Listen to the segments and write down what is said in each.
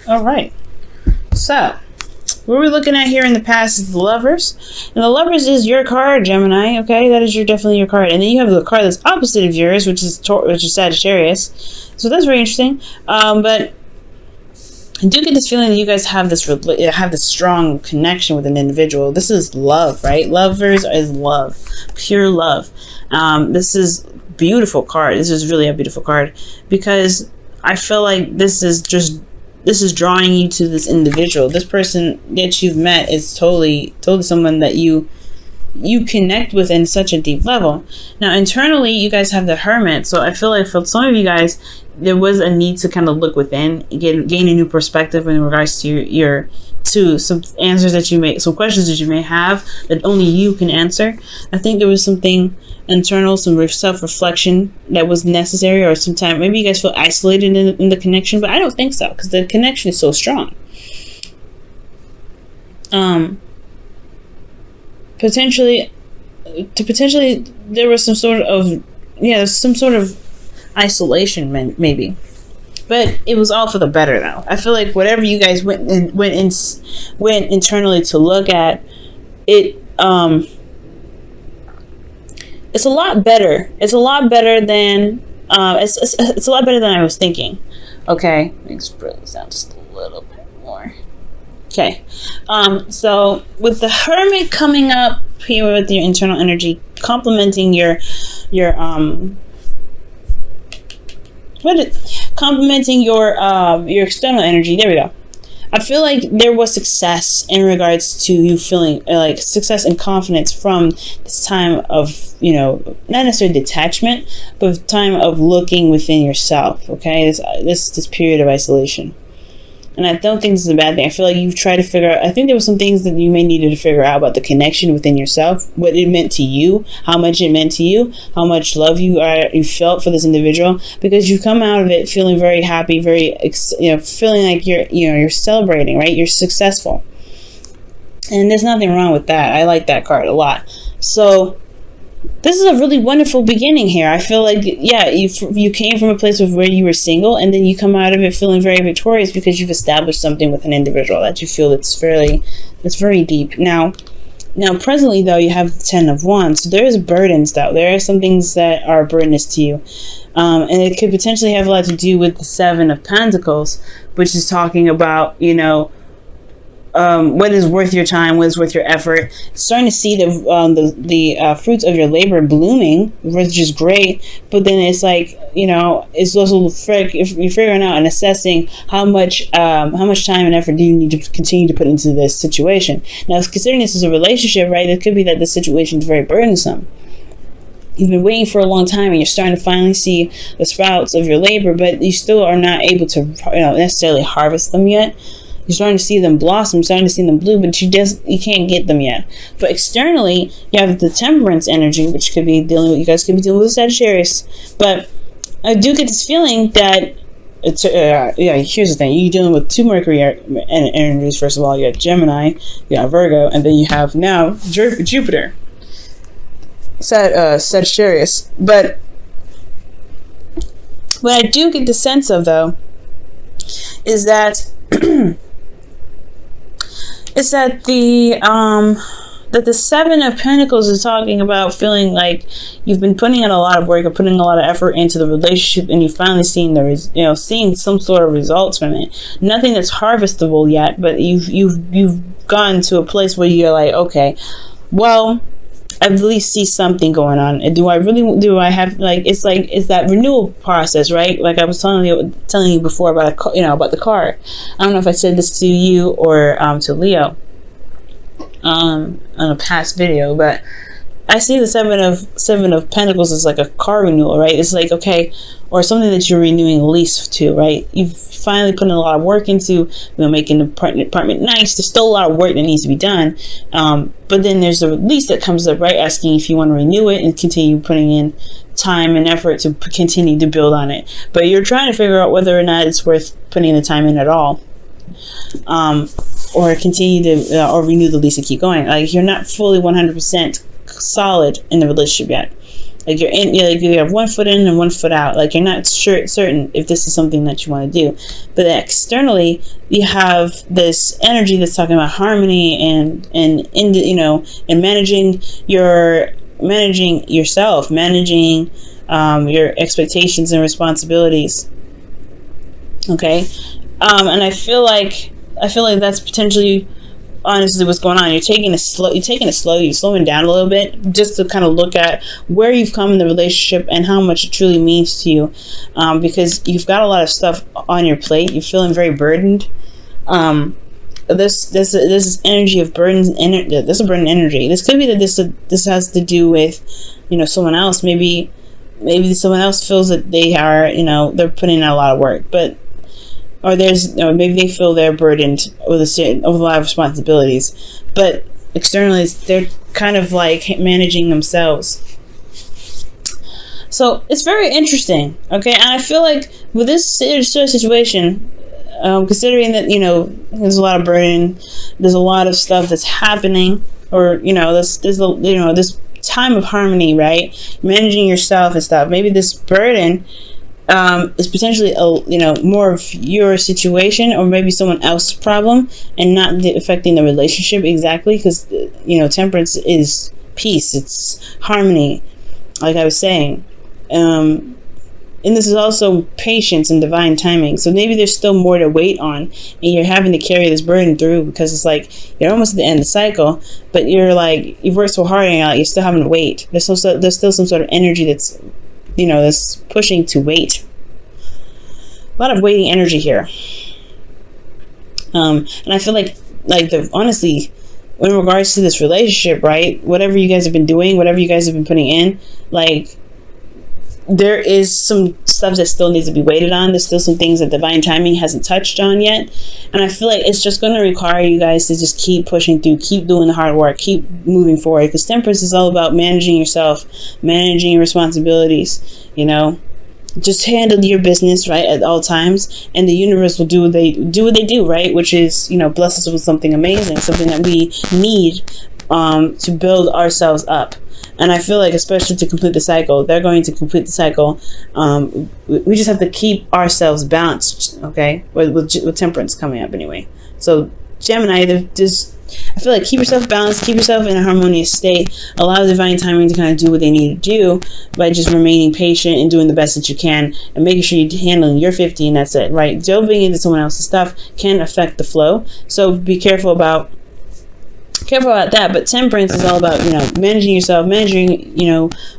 All right. So, what we're looking at here in the past is the Lovers. And the Lovers is your card, Gemini. Okay, that is definitely your card. And then you have the card that's opposite of yours, which is Sagittarius. So that's very interesting. But I do get this feeling that you guys have this strong connection with an individual. This is love, right? Lovers is love, pure love. This is beautiful card. This is really a beautiful card because I feel like this is drawing you to this individual. This person that you've met is totally someone that you connect with in such a deep level. Now, internally, you guys have the Hermit. So I feel like for some of you guys, there was a need to kind of look within, gain a new perspective in regards to some answers that you may, some questions that you may have that only you can answer. I think there was something internal, some self-reflection that was necessary, or sometimes maybe you guys feel isolated in the connection, but I don't think so because the connection is so strong. Potentially there was some sort of isolation, maybe, but it was all for the better. Though I feel like whatever you guys went internally to look at it, it's a lot better. It's a lot better than it's a lot better than I was thinking. Okay, let's bring this down just a little bit more. Okay, so with the Hermit coming up here with your internal energy, complementing your external energy. There we go. I feel like there was success in regards to you feeling like success and confidence from this time of, not necessarily detachment, but time of looking within yourself. Okay, this period of isolation. And I don't think this is a bad thing. I feel like you've tried to figure out, I think there were some things that you may needed to figure out about the connection within yourself, what it meant to you, how much it meant to you, how much love you felt for this individual, because you come out of it feeling very happy, feeling like you're celebrating, right? You're successful. And there's nothing wrong with that. I like that card a lot. So this is a really wonderful beginning here. I feel like, you came from a place of where you were single, and then you come out of it feeling very victorious because you've established something with an individual that you feel that's very deep. Now, presently, though, you have the 10 of Wands. So there is burdens, though. There are some things that are burdensome to you. And it could potentially have a lot to do with the 7 of Pentacles, which is talking about, what is worth your time, what is worth your effort. Starting to see the fruits of your labor blooming, which is great. But then it's like, it's also if you're figuring out and assessing how much time and effort do you need to continue to put into this situation. Now, considering this is a relationship, right? It could be that the situation is very burdensome. You've been waiting for a long time, and you're starting to finally see the sprouts of your labor, but you still are not able to, necessarily harvest them yet. You're starting to see them blossom, starting to see them bloom, but you can't get them yet. But externally, you have the Temperance energy, which could be you guys could be dealing with Sagittarius. But I do get this feeling that it's here's the thing: you're dealing with 2 Mercury energies. First of all, you got Gemini, you got Virgo, and then you have now Jupiter, Sagittarius. But what I do get the sense of, though, is that the 7 of Pentacles is talking about feeling like you've been putting in a lot of work or putting a lot of effort into the relationship, and you've finally seen seeing some sort of results from it. Nothing that's harvestable yet, but you've gotten to a place where you're like, okay, well, I at least see something going on. And do I have it's that renewal process, right? Like I was telling you before about about the car. I don't know if I said this to you or to Leo on a past video, but I see the 7 of Pentacles as like a car renewal, right? It's like, okay, or something that you're renewing a lease to, right? You've finally put in a lot of work into, making the apartment nice. There's still a lot of work that needs to be done. But then there's a lease that comes up, right? Asking if you want to renew it and continue putting in time and effort to continue to build on it. But you're trying to figure out whether or not it's worth putting the time in at all. Or continue to, or renew the lease and keep going. Like, you're not fully 100% solid in the relationship yet. Like you have one foot in and one foot out. Like you're not certain if this is something that you want to do. But externally, you have this energy that's talking about harmony and managing yourself, managing your expectations and responsibilities. Okay, and I feel like that's potentially, honestly, what's going on. You're taking it slow. You're slowing down a little bit, just to kind of look at where you've come in the relationship and how much it truly means to you, because you've got a lot of stuff on your plate. You're feeling very burdened. This energy of burden. This is burden energy. This could be that this has to do with, someone else. Maybe someone else feels that they are, they're putting in a lot of work, but. Or maybe they feel they're burdened with a lot of responsibilities, but externally they're kind of like managing themselves. So it's very interesting, okay? And I feel like with this sort of situation, considering that there's a lot of burden, there's a lot of stuff that's happening, or this time of harmony, right? Managing yourself and stuff. Maybe this burden. Is potentially more of your situation, or maybe someone else's problem, and not affecting the relationship exactly, because temperance is peace, it's harmony, like I was saying, and this is also patience and divine timing. So maybe there's still more to wait on, and you're having to carry this burden through, because it's like you're almost at the end of the cycle, but you're like, you've worked so hard and you're still having to wait. There's still some sort of energy that's that's pushing to wait. A lot of waiting energy here. And I feel like honestly, in regards to this relationship, right? Whatever you guys have been doing, whatever you guys have been putting in, like, there is some stuff that still needs to be waited on. There's still some things that divine timing hasn't touched on yet. And I feel like it's just going to require you guys to just keep pushing through, keep doing the hard work, keep moving forward. Because temperance is all about managing yourself, managing your responsibilities, Just handle your business, right, at all times, and the universe will do what they do, right? Which is, bless us with something amazing, something that we need to build ourselves up. And I feel like, especially to complete the cycle, they're going to complete the cycle. We just have to keep ourselves balanced, okay? With temperance coming up anyway. So Gemini, I feel like keep yourself balanced, keep yourself in a harmonious state, allow divine timing to kind of do what they need to do by just remaining patient and doing the best that you can, and making sure you're handling your 50, and that's it, right? Delving into someone else's stuff can affect the flow, so be careful about that. But temperance is all about managing yourself, managing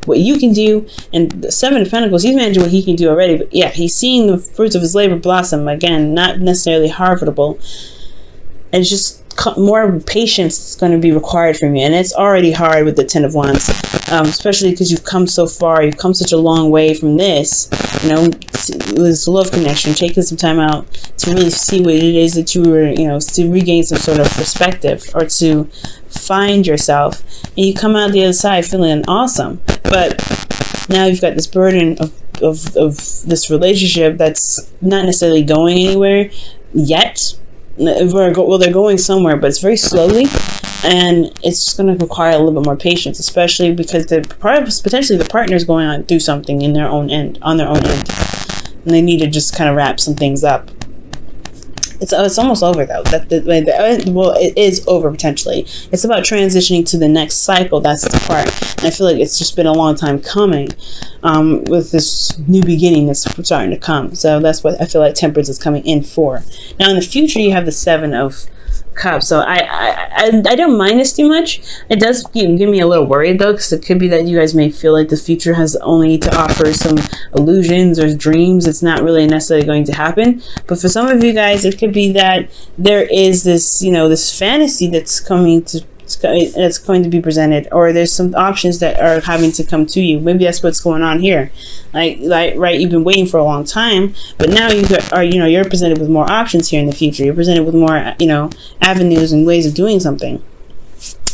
what you can do. And the Seven of Pentacles, he's managing what he can do already, but yeah, he's seeing the fruits of his labor blossom. Again, not necessarily harvestable, and it's just more patience is going to be required from you, and it's already hard with the Ten of Wands, especially because you've come so far, you've come such a long way from this, this love connection, taking some time out to really see what it is that you were, to regain some sort of perspective, or to find yourself, and you come out the other side feeling awesome. But now you've got this burden of this relationship that's not necessarily going anywhere yet. Well, they're going somewhere, but it's very slowly, and it's just going to require a little bit more patience, especially because potentially the partner is going on through something on their own end, and they need to just kind of wrap some things up. It's almost over though. It is over potentially. It's about transitioning to the next cycle. That's the part. And I feel like it's just been a long time coming, with this new beginning that's starting to come. So that's what I feel like temperance is coming in for. Now in the future, you have the Seven of Cups. So I don't mind this too much. It does give me a little worried though, because it could be that you guys may feel like the future has only to offer some illusions or dreams. It's not really necessarily going to happen. But for some of you guys, it could be that there is this this fantasy that's going to be presented, or there's some options that are having to come to you. Maybe that's what's going on here. Like right, you've been waiting for a long time, but now you're presented with more options here in the future. You're presented with more avenues and ways of doing something.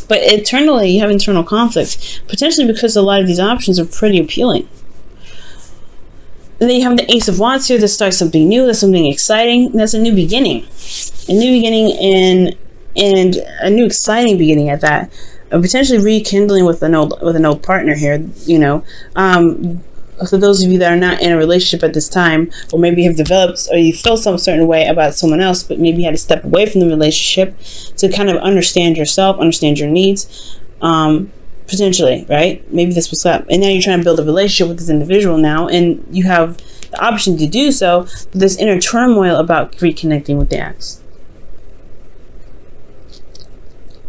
But internally, you have internal conflict, potentially because a lot of these options are pretty appealing. And then you have the Ace of Wands here. That starts something new. That's something exciting. That's a new beginning, and a new exciting beginning at that. potentially rekindling with an old partner here, you know. For those of you that are not in a relationship at this time, or maybe have developed, or you feel some certain way about someone else, but maybe you had to step away from the relationship to kind of understand yourself, understand your needs, potentially, right? Maybe this was up, and now you're trying to build a relationship with this individual now, and you have the option to do so, but there's inner turmoil about reconnecting with the ex.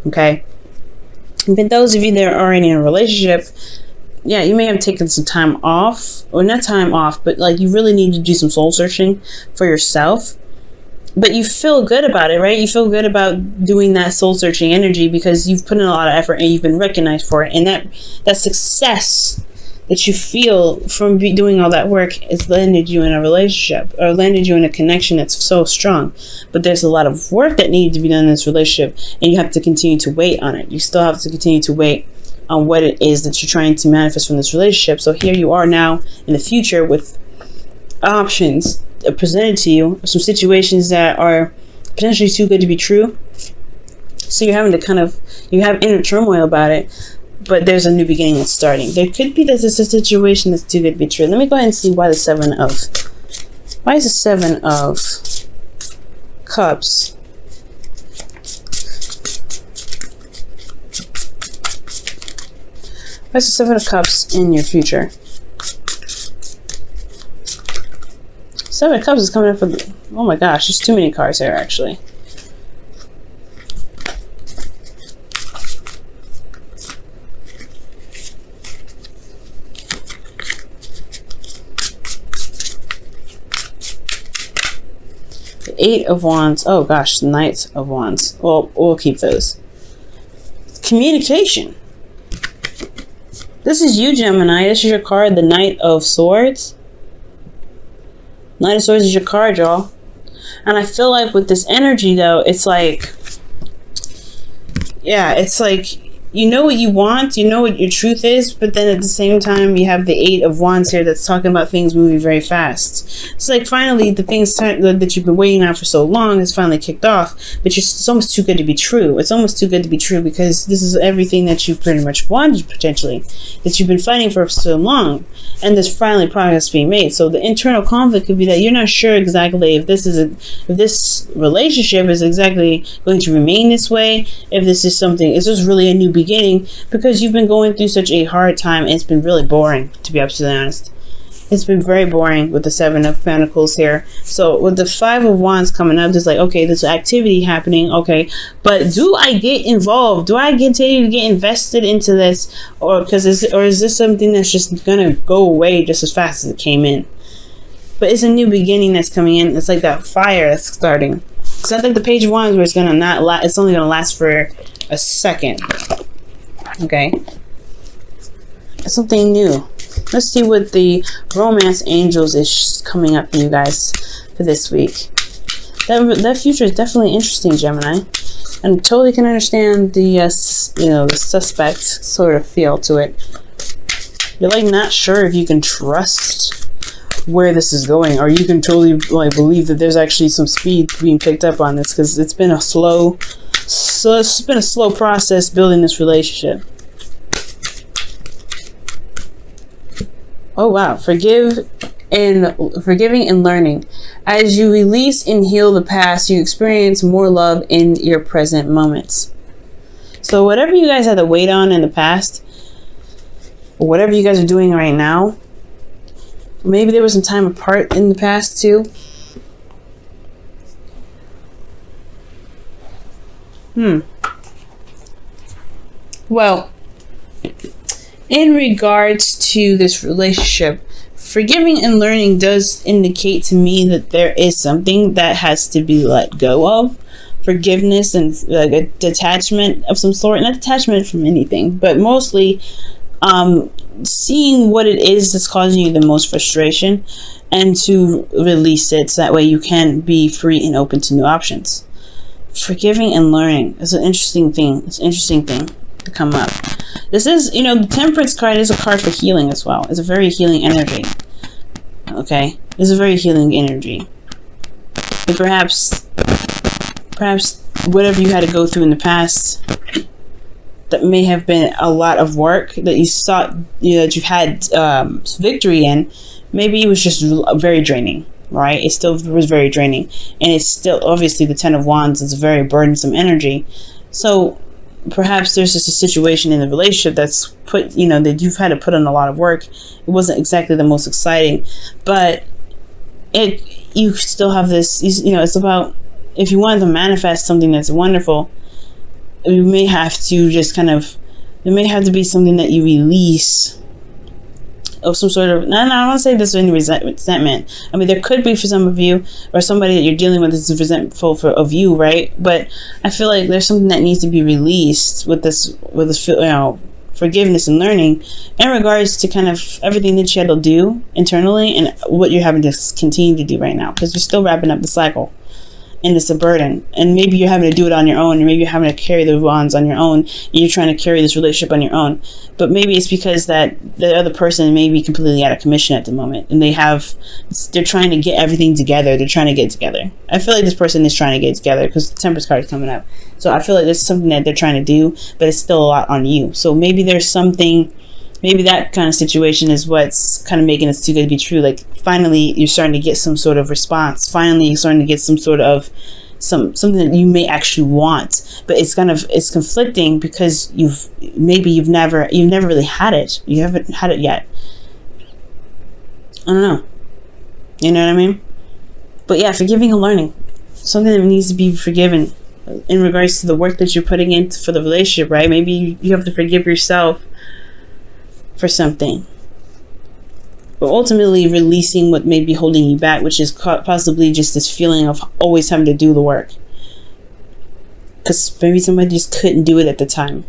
Okay? But those of you that are already in a relationship, yeah, you may have taken some time off, or not time off, but like you really need to do some soul searching for yourself. But you feel good about it, right? You feel good about doing that soul searching energy because you've put in a lot of effort and you've been recognized for it. And that success that you feel from doing all that work has landed you in a relationship, or landed you in a connection that's so strong. But there's a lot of work that needs to be done in this relationship, and you have to continue to wait on it. You still have to continue to wait on what it is that you're trying to manifest from this relationship. So here you are now in the future with options presented to you, some situations that are potentially too good to be true. So you're having to you have inner turmoil about it, but there's a new beginning that's starting. There could be that there's a situation that's too good to be true. Let me go ahead and see why is the Seven of Cups What's the Seven of Cups in your future? Seven of Cups is coming up for the... Oh my gosh, there's too many cards here, actually. The Eight of Wands. Oh gosh, the Knight of Wands. Well, we'll keep those. Communication. This is you, Gemini. This is your card, the Knight of Swords. Knight of Swords is your card, y'all. And I feel like with this energy, though, it's like... Yeah, it's like... You know what you want, you know what your truth is, but then at the same time, you have the Eight of Wands here that's talking about things moving very fast. It's like finally the things that you've been waiting on for so long has finally kicked off, but it's almost too good to be true. It's almost too good to be true because this is everything that you pretty much wanted, potentially, that you've been fighting for so long, and there's finally progress being made. So the internal conflict could be that you're not sure exactly if this relationship is exactly going to remain this way, if this is something, is this really a new beginning, because you've been going through such a hard time and it's been really boring, to be absolutely honest. It's been very boring with the Seven of Pentacles here. So with the Five of Wands coming up, there's like, okay, there's activity happening, okay, but do I get involved? Do I continue to get invested into this, or is this something that's just gonna go away just as fast as it came in? But it's a new beginning that's coming in. It's like that fire that's starting. It's not like the Page of Wands where it's gonna not last. It's only gonna last for a second. Okay, it's something new. Let's see what the Romance Angels is coming up for you guys for this week. That future is definitely interesting, Gemini, and totally can understand the the suspect sort of feel to it. You're like not sure if you can trust where this is going, or you can totally like believe that there's actually some speed being picked up on this, because it's been a slow process building this relationship. Oh wow, forgiving and learning. As you release and heal the past, you experience more love in your present moments. So whatever you guys had to wait on in the past, or whatever you guys are doing right now, maybe there was some time apart in the past too. Well, in regards to this relationship, forgiving and learning does indicate to me that there is something that has to be let go of. Forgiveness and like a detachment of some sort. Not detachment from anything, but mostly seeing what it is that's causing you the most frustration and to release it, so that way you can be free and open to new options. Forgiving and learning is an interesting thing. It's an interesting thing to come up. This is, the Temperance card is a card for healing as well. It's a very healing energy. Okay? It's a very healing energy. But perhaps whatever you had to go through in the past that may have been a lot of work that you sought, that you had victory in, maybe it was just very draining, right? It still was very draining. And it's still, obviously, the Ten of Wands is a very burdensome energy. So perhaps there's just a situation in the relationship that's that you've had to put in a lot of work. It wasn't exactly the most exciting, but you still have this, it's about, if you want to manifest something that's wonderful, you may have to just there may have to be something that you release of some sort of, I don't want to say this with any resentment. I mean, there could be for some of you, or somebody that you're dealing with is resentful of you, right? But I feel like there's something that needs to be released with this forgiveness and learning in regards to kind of everything that you had to do internally and what you're having to continue to do right now, because you're still wrapping up the cycle. And it's a burden, and maybe you're having to do it on your own, and maybe you're having to carry the wands on your own, and you're trying to carry this relationship on your own. But maybe it's because that the other person may be completely out of commission at the moment, and they're trying to get everything together. They're trying to get together. I feel like this person is trying to get together because the Temperance card is coming up. So I feel like there's something that they're trying to do, but it's still a lot on you. So maybe there's something. Maybe that kind of situation is what's kind of making it too good to be true. Like, finally, you're starting to get some sort of response. Finally, you're starting to get some sort of something that you may actually want, but it's conflicting because you've never really had it. You haven't had it yet. I don't know. You know what I mean? But yeah, forgiving and learning, something that needs to be forgiven in regards to the work that you're putting in for the relationship, right? Maybe you have to forgive yourself for something, but ultimately releasing what may be holding you back, which is possibly just this feeling of always having to do the work because maybe somebody just couldn't do it at the time.